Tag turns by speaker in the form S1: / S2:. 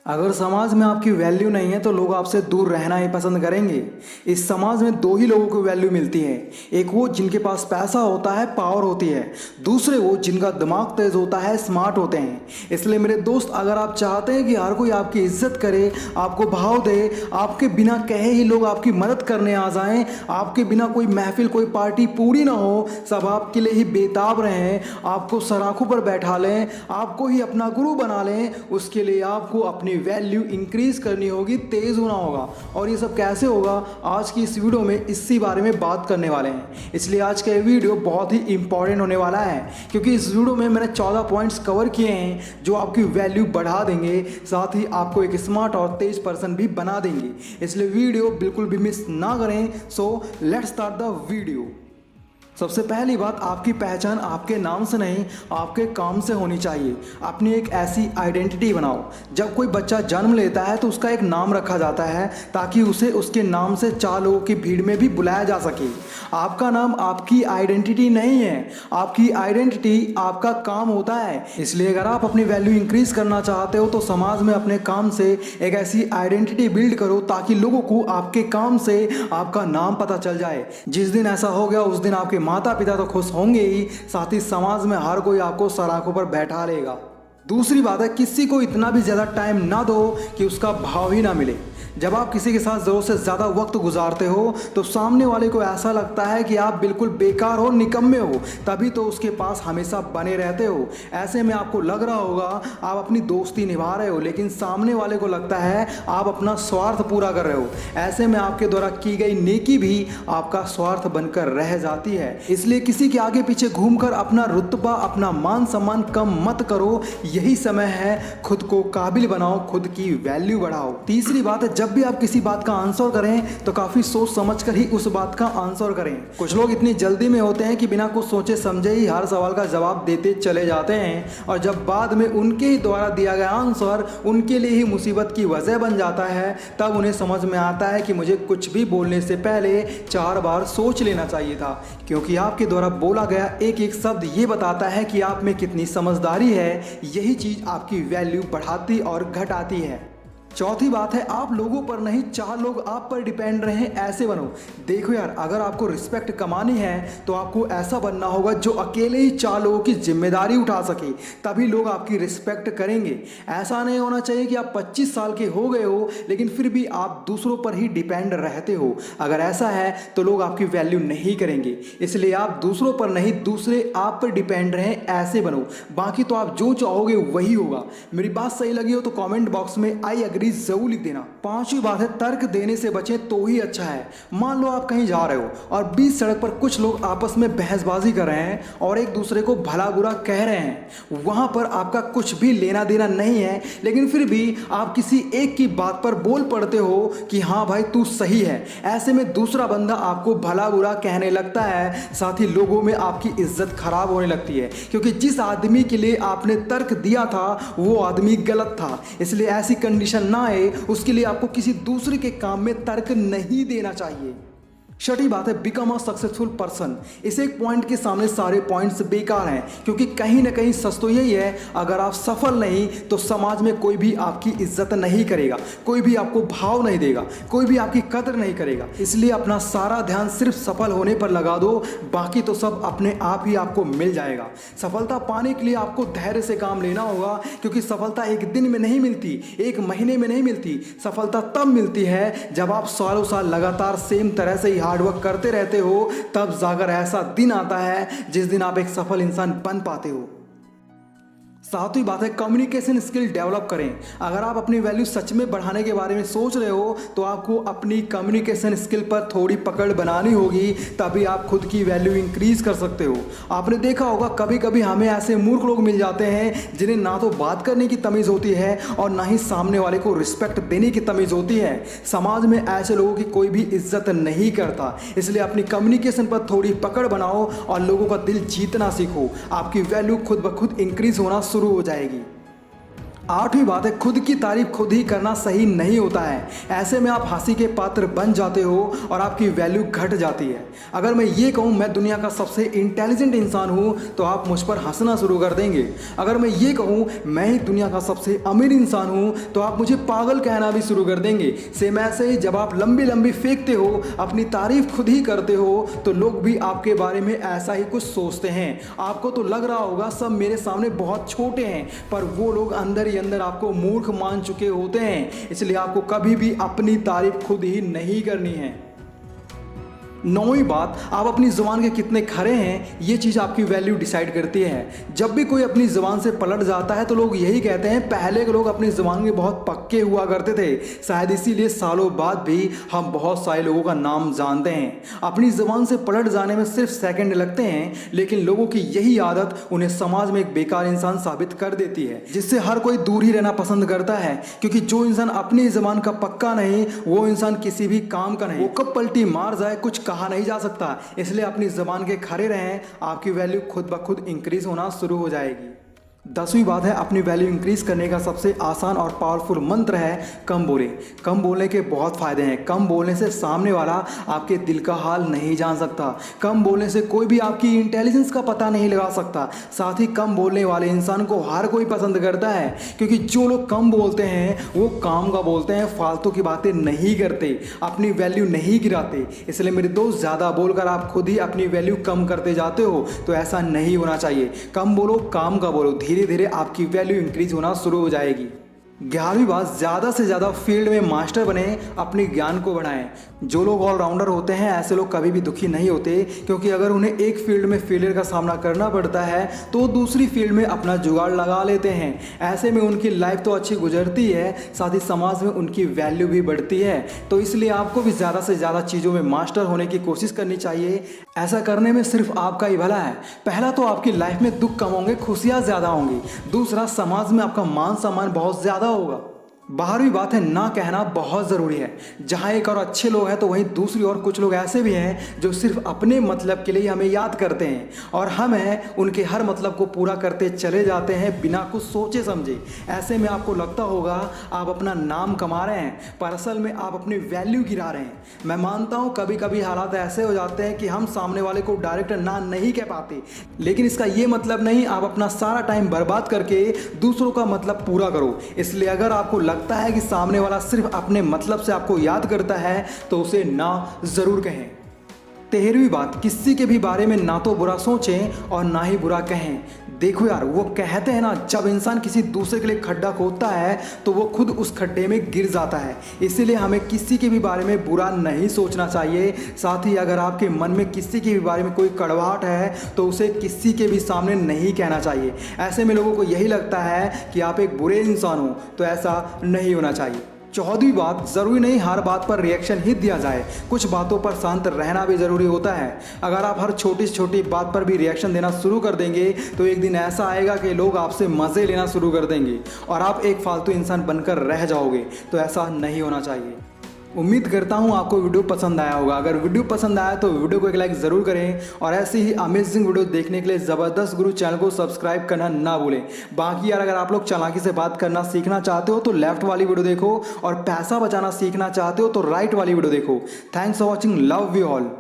S1: अगर समाज में आपकी वैल्यू नहीं है तो लोग आपसे दूर रहना ही पसंद करेंगे। इस समाज में दो ही लोगों को वैल्यू मिलती है, एक वो जिनके पास पैसा होता है, पावर होती है, दूसरे वो जिनका दिमाग तेज होता है, स्मार्ट होते हैं। इसलिए मेरे दोस्त, अगर आप चाहते हैं कि हर कोई आपकी इज्जत करे, आपको भाव दे, आपके बिना कहे ही लोग आपकी मदद करने आ जाएं, आपके बिना कोई महफिल, कोई पार्टी पूरी ना हो, सब आपके लिए ही बेताब रहें, आपको सराखों पर बैठा लें, आपको ही अपना गुरु बना लें, उसके लिए आपको अपनी वैल्यू इंक्रीज करनी होगी, तेज होना होगा। और ये सब कैसे होगा, आज की इस वीडियो में इसी बारे में बात करने वाले हैं। इसलिए आज का ये वीडियो बहुत ही इंपॉर्टेंट होने वाला है, क्योंकि इस वीडियो में मैंने 14 पॉइंट्स कवर किए हैं जो आपकी वैल्यू बढ़ा देंगे, साथ ही आपको एक स्मार्ट और तेज पर्सन भी बना देंगे। इसलिए वीडियो बिल्कुल भी मिस ना करें। So let's start the video. सबसे पहली बात, आपकी पहचान आपके नाम से नहीं, आपके काम से होनी चाहिए। अपनी एक ऐसी आइडेंटिटी बनाओ। जब कोई बच्चा जन्म लेता है तो उसका एक नाम रखा जाता है ताकि उसे उसके नाम से 4 लोगों की भीड़ में भी बुलाया जा सके। आपका नाम आपकी आइडेंटिटी नहीं है, आपकी आइडेंटिटी आपका काम होता है। इसलिए अगर आप अपनी वैल्यू इंक्रीज करना चाहते हो तो समाज में अपने काम से एक ऐसी आइडेंटिटी बिल्ड करो ताकि लोगों को आपके काम से आपका नाम पता चल जाए। जिस दिन ऐसा हो गया उस दिन आपके माता पिता तो खुश होंगे ही, साथ ही समाज में हर कोई आपको सराखों पर बैठा लेगा। दूसरी बात है, किसी को इतना भी ज़्यादा टाइम ना दो कि उसका भाव ही ना मिले। जब आप किसी के साथ ज़रूरत से ज़्यादा वक्त गुजारते हो तो सामने वाले को ऐसा लगता है कि आप बिल्कुल बेकार हो, निकम्मे हो, तभी तो उसके पास हमेशा बने रहते हो। ऐसे में आपको लग रहा होगा आप अपनी दोस्ती निभा रहे हो, लेकिन सामने वाले को लगता है आप अपना स्वार्थ पूरा कर रहे हो। ऐसे में आपके द्वारा की गई नेकी भी आपका स्वार्थ बनकर रह जाती है। इसलिए किसी के आगे पीछे घूमकर अपना रुतबा, अपना मान सम्मान कम मत करो। यही समय है खुद को काबिल बनाओ, खुद की वैल्यू बढ़ाओ। तीसरी बात है, जब भी आप किसी बात का आंसर करें तो काफी सोच समझ कर ही उस बात का आंसर करें। कुछ लोग इतनी जल्दी में होते हैं कि बिना कुछ सोचे समझे ही हर सवाल का जवाब देते चले जाते हैं, और जब बाद में उनके ही द्वारा दिया गया आंसर उनके लिए ही मुसीबत की वजह बन जाता है, तब उन्हें समझ में आता है कि मुझे कुछ भी बोलने से पहले 4 बार सोच लेना चाहिए था, क्योंकि आपके द्वारा बोला गया एक एक शब्द ये बताता है कि आप में कितनी समझदारी है। यही चीज आपकी वैल्यू बढ़ाती और घटाती है। चौथी बात है, आप लोगों पर नहीं 4 लोग आप पर डिपेंड रहे, ऐसे बनो। देखो यार, अगर आपको रिस्पेक्ट कमानी है तो आपको ऐसा बनना होगा जो अकेले ही 4 लोगों की जिम्मेदारी उठा सके, तभी लोग आपकी रिस्पेक्ट करेंगे। ऐसा नहीं होना चाहिए कि आप 25 साल के हो गए हो लेकिन फिर भी आप दूसरों पर ही डिपेंड रहते हो। अगर ऐसा है तो लोग आपकी वैल्यू नहीं करेंगे। इसलिए आप दूसरों पर नहीं, दूसरे आप पर डिपेंड रहें, ऐसे बनो। बाकी तो आप जो चाहोगे वही होगा। मेरी बात सही लगी हो तो कॉमेंट बॉक्स में आई एग्री जरूर लिख देना। 5वीं बात है, तर्क देने से बचें तो ही अच्छा है। मान लो आप कहीं जा रहे हो और बीच सड़क पर कुछ लोग आपस में बहसबाजी कर रहे हैं और एक दूसरे को भला बुरा कह रहे हैं। वहां पर आपका कुछ भी लेना देना नहीं है, लेकिन फिर भी आप किसी एक की बात पर बोल पड़ते हो कि हाँ भाई तू सही है। ऐसे में दूसरा बंदा आपको भला बुरा कहने लगता है, साथ ही लोगों में आपकी इज्जत खराब होने लगती है, क्योंकि जिस आदमी के लिए आपने तर्क दिया था वो आदमी गलत था। इसलिए ऐसी कंडीशन ना आए, उसके लिए आपको किसी दूसरे के काम में तर्क नहीं देना चाहिए। 6ठी बात है, बिकम अ सक्सेसफुल पर्सन। इस एक पॉइंट के सामने सारे पॉइंट्स बेकार हैं, क्योंकि कहीं ना कहीं सच तो यही है, अगर आप सफल नहीं तो समाज में कोई भी आपकी इज्जत नहीं करेगा, कोई भी आपको भाव नहीं देगा, कोई भी आपकी कदर नहीं करेगा। इसलिए अपना सारा ध्यान सिर्फ सफल होने पर लगा दो, बाकी तो सब अपने आप ही आपको मिल जाएगा। सफलता पाने के लिए आपको धैर्य से काम लेना होगा, क्योंकि सफलता एक दिन में नहीं मिलती, एक महीने में नहीं मिलती। सफलता तब मिलती है जब आप सालों साल लगातार सेम तरह से हार्डवर्क करते रहते हो, तब जाकर ऐसा दिन आता है जिस दिन आप एक सफल इंसान बन पाते हो। 7वीं बात है, कम्युनिकेशन स्किल डेवलप करें। अगर आप अपनी वैल्यू सच में बढ़ाने के बारे में सोच रहे हो तो आपको अपनी कम्युनिकेशन स्किल पर थोड़ी पकड़ बनानी होगी, तभी आप खुद की वैल्यू इंक्रीज कर सकते हो। आपने देखा होगा कभी कभी हमें ऐसे मूर्ख लोग मिल जाते हैं जिन्हें ना तो बात करने की तमीज़ होती है और ना ही सामने वाले को रिस्पेक्ट देने की तमीज़ होती है। समाज में ऐसे लोगों की कोई भी इज्जत नहीं करता। इसलिए अपनी कम्युनिकेशन पर थोड़ी पकड़ बनाओ और लोगों का दिल जीतना सीखो। आपकी वैल्यू खुद ब खुद इंक्रीज होना शुरू हो जाएगी। आठवीं बात है, खुद की तारीफ खुद ही करना सही नहीं होता है। ऐसे में आप हंसी के पात्र बन जाते हो और आपकी वैल्यू घट जाती है। अगर मैं ये कहूँ मैं दुनिया का सबसे इंटेलिजेंट इंसान हूँ तो आप मुझ पर हंसना शुरू कर देंगे। अगर मैं ये कहूँ मैं ही दुनिया का सबसे अमीर इंसान हूँ तो आप मुझे पागल कहना भी शुरू कर देंगे। सेम ऐसे ही जब आप लंबी लंबी फेंकते हो, अपनी तारीफ खुद ही करते हो, तो लोग भी आपके बारे में ऐसा ही कुछ सोचते हैं। आपको तो लग रहा होगा सब मेरे सामने बहुत छोटे हैं, पर वो लोग अंदर अंदर आपको मूर्ख मान चुके होते हैं। इसलिए आपको कभी भी अपनी तारीफ खुद ही नहीं करनी है। नौवीं बात, आप अपनी ज़ुबान के कितने खरे हैं ये चीज़ आपकी वैल्यू डिसाइड करती है। जब भी कोई अपनी ज़ुबान से पलट जाता है तो लोग यही कहते हैं पहले के लोग अपनी ज़ुबान के बहुत पक्के हुआ करते थे। शायद इसीलिए सालों बाद भी हम बहुत सारे लोगों का नाम जानते हैं। अपनी ज़ुबान से पलट जाने में सिर्फ सेकंड लगते हैं, लेकिन लोगों की यही आदत उन्हें समाज में एक बेकार इंसान साबित कर देती है, जिससे हर कोई दूर ही रहना पसंद करता है। क्योंकि जो इंसान अपनी ज़ुबान का पक्का नहीं, वो इंसान किसी भी काम का नहीं। वो कब पलटी मार जाए कुछ कहा नहीं जा सकता। इसलिए अपनी ज़बान के खरे रहें, आपकी वैल्यू खुद ब खुद इंक्रीज होना शुरू हो जाएगी। 10वीं बात है, अपनी वैल्यू इंक्रीज करने का सबसे आसान और पावरफुल मंत्र है कम बोले। कम बोलने के बहुत फायदे हैं। कम बोलने से सामने वाला आपके दिल का हाल नहीं जान सकता। कम बोलने से कोई भी आपकी इंटेलिजेंस का पता नहीं लगा सकता। साथ ही कम बोलने वाले इंसान को हर कोई पसंद करता है, क्योंकि जो लोग कम बोलते हैं वो काम का बोलते हैं, फालतू की बातें नहीं करते, अपनी वैल्यू नहीं गिराते। इसलिए मेरे दोस्त, ज़्यादा बोलकर आप खुद ही अपनी वैल्यू कम करते जाते हो, तो ऐसा नहीं होना चाहिए। कम बोलो, काम का बोलो, धीरे धीरे आपकी वैल्यू इंक्रीज होना शुरू हो जाएगी। 11वीं बात, ज़्यादा से ज़्यादा फील्ड में मास्टर बने, अपने ज्ञान को बढ़ाएं। जो लोग ऑलराउंडर होते हैं ऐसे लोग कभी भी दुखी नहीं होते, क्योंकि अगर उन्हें एक फील्ड में फेलियर का सामना करना पड़ता है तो दूसरी फील्ड में अपना जुगाड़ लगा लेते हैं। ऐसे में उनकी लाइफ तो अच्छी गुजरती है, साथ ही समाज में उनकी वैल्यू भी बढ़ती है। तो इसलिए आपको भी ज़्यादा से ज़्यादा चीज़ों में मास्टर होने की कोशिश करनी चाहिए। ऐसा करने में सिर्फ आपका ही भला है। पहला तो आपकी लाइफ में दुख कम होंगे, खुशियाँ ज़्यादा होंगी। दूसरा, समाज में आपका मान सम्मान बहुत ज़्यादा होगा। 12वीं बात है, ना कहना बहुत ज़रूरी है। जहाँ एक और अच्छे लोग हैं तो वहीं दूसरी और कुछ लोग ऐसे भी हैं जो सिर्फ अपने मतलब के लिए हमें याद करते हैं, और हम हैं उनके हर मतलब को पूरा करते चले जाते हैं बिना कुछ सोचे समझे। ऐसे में आपको लगता होगा आप अपना नाम कमा रहे हैं, पर असल में आप अपनी वैल्यू गिरा रहे हैं। मैं मानता हूँ कभी कभी हालात ऐसे हो जाते हैं कि हम सामने वाले को डायरेक्ट ना नहीं कह पाते, लेकिन इसका ये मतलब नहीं आप अपना सारा टाइम बर्बाद करके दूसरों का मतलब पूरा करो। इसलिए अगर आपको लगता है कि सामने वाला सिर्फ अपने मतलब से आपको याद करता है तो उसे ना जरूर कहें। 13वीं बात, किसी के भी बारे में ना तो बुरा सोचें और ना ही बुरा कहें। देखो यार, वो कहते हैं ना, जब इंसान किसी दूसरे के लिए खड्डा खोदता है तो वो खुद उस खड्डे में गिर जाता है। इसीलिए हमें किसी के भी बारे में बुरा नहीं सोचना चाहिए। साथ ही अगर आपके मन में किसी के भी बारे में कोई कड़वाहट है तो उसे किसी के भी सामने नहीं कहना चाहिए। ऐसे में लोगों को यही लगता है कि आप एक बुरे इंसान हो, तो ऐसा नहीं होना चाहिए। 14वीं बात, ज़रूरी नहीं हर बात पर रिएक्शन ही दिया जाए, कुछ बातों पर शांत रहना भी ज़रूरी होता है। अगर आप हर छोटी से छोटी बात पर भी रिएक्शन देना शुरू कर देंगे तो एक दिन ऐसा आएगा कि लोग आपसे मज़े लेना शुरू कर देंगे और आप एक फालतू इंसान बनकर रह जाओगे। तो ऐसा नहीं होना चाहिए। उम्मीद करता हूँ आपको वीडियो पसंद आया होगा। अगर वीडियो पसंद आया तो वीडियो को एक लाइक ज़रूर करें, और ऐसी ही अमेजिंग वीडियो देखने के लिए ज़बरदस्त गुरु चैनल को सब्सक्राइब करना ना भूलें। बाकी यार, अगर आप लोग चालाकी से बात करना सीखना चाहते हो तो लेफ्ट वाली वीडियो देखो, और पैसा बचाना सीखना चाहते हो तो राइट वाली वीडियो देखो। Thanks for watching, love you all.